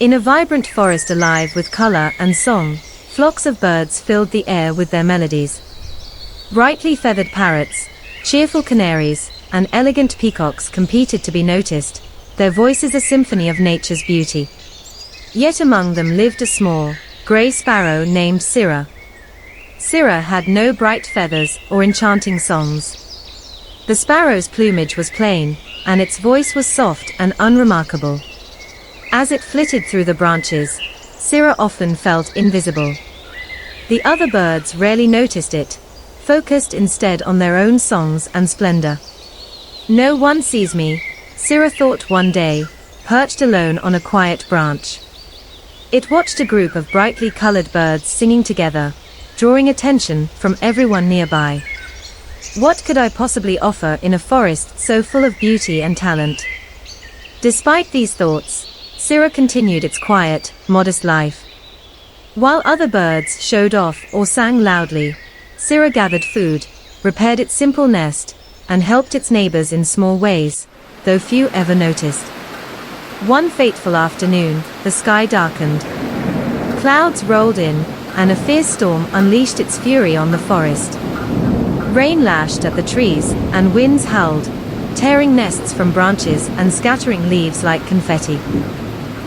In a vibrant forest alive with color and song, flocks of birds filled the air with their melodies. Brightly feathered parrots, cheerful canaries, and elegant peacocks competed to be noticed, their voices a symphony of nature's beauty. Yet among them lived a small, gray sparrow named Sira. Sira had no bright feathers or enchanting songs. The sparrow's plumage was plain, and its voice was soft and unremarkable. As it flitted through the branches, Sira often felt invisible. The other birds rarely noticed it, focused instead on their own songs and splendor. "No one sees me," Sira thought one day, perched alone on a quiet branch. It watched a group of brightly colored birds singing together, drawing attention from everyone nearby. What could I possibly offer in a forest so full of beauty and talent? Despite these thoughts, Sira continued its quiet, modest life. While other birds showed off or sang loudly, Sira gathered food, repaired its simple nest, and helped its neighbors in small ways, though few ever noticed. One fateful afternoon, the sky darkened. Clouds rolled in, and a fierce storm unleashed its fury on the forest. Rain lashed at the trees, and winds howled, tearing nests from branches and scattering leaves like confetti.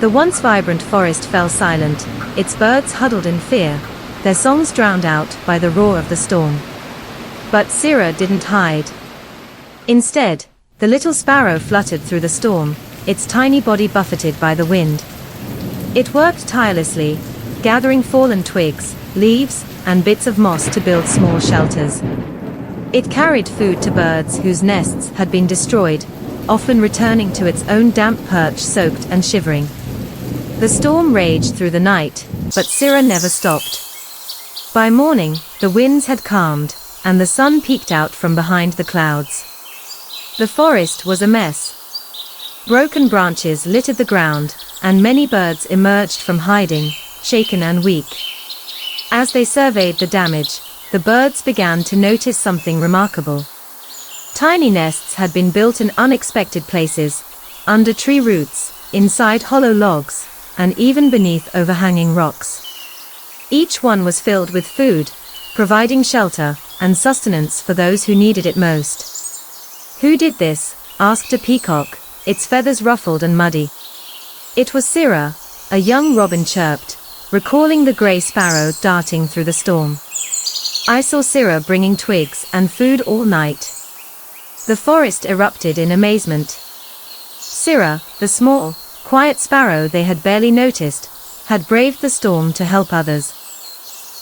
The once vibrant forest fell silent, its birds huddled in fear, their songs drowned out by the roar of the storm. But Sira didn't hide. Instead, the little sparrow fluttered through the storm, its tiny body buffeted by the wind. It worked tirelessly, gathering fallen twigs, leaves, and bits of moss to build small shelters. It carried food to birds whose nests had been destroyed, often returning to its own damp perch soaked and shivering. The storm raged through the night, but Sira never stopped. By morning, the winds had calmed, and the sun peeked out from behind the clouds. The forest was a mess. Broken branches littered the ground, and many birds emerged from hiding, shaken and weak. As they surveyed the damage, the birds began to notice something remarkable. Tiny nests had been built in unexpected places, under tree roots, inside hollow logs, and even beneath overhanging rocks. Each one was filled with food, providing shelter and sustenance for those who needed it most. "Who did this?" asked a peacock, its feathers ruffled and muddy. It was Sira, a young robin chirped, recalling the gray sparrow darting through the storm. "I saw Sira bringing twigs and food all night." The forest erupted in amazement. Sira, the small, quiet sparrow they had barely noticed, had braved the storm to help others.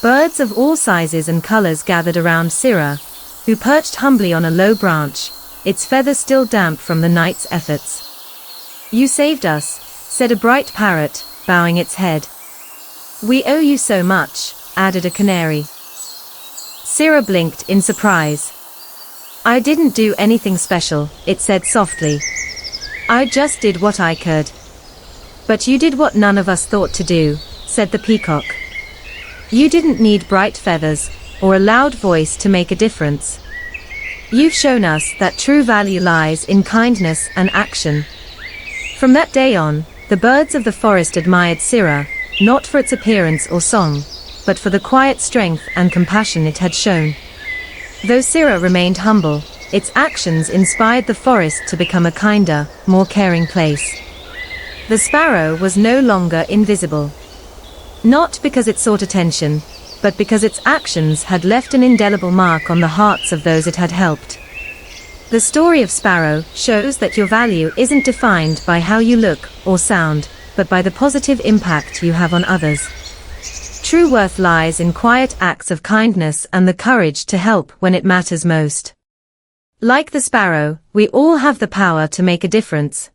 Birds of all sizes and colors gathered around Sira, who perched humbly on a low branch, its feathers still damp from the night's efforts. "You saved us," said a bright parrot, bowing its head. "We owe you so much," added a canary. Sira blinked in surprise. "I didn't do anything special," it said softly. "I just did what I could." "But you did what none of us thought to do," said the peacock. "You didn't need bright feathers or a loud voice to make a difference. You've shown us that true value lies in kindness and action." From that day on, the birds of the forest admired Sira, not for its appearance or song, but for the quiet strength and compassion it had shown. Though Sira remained humble, its actions inspired the forest to become a kinder, more caring place. The sparrow was no longer invisible. Not because it sought attention, but because its actions had left an indelible mark on the hearts of those it had helped. The story of Sparrow shows that your value isn't defined by how you look or sound, but by the positive impact you have on others. True worth lies in quiet acts of kindness and the courage to help when it matters most. Like the sparrow, we all have the power to make a difference.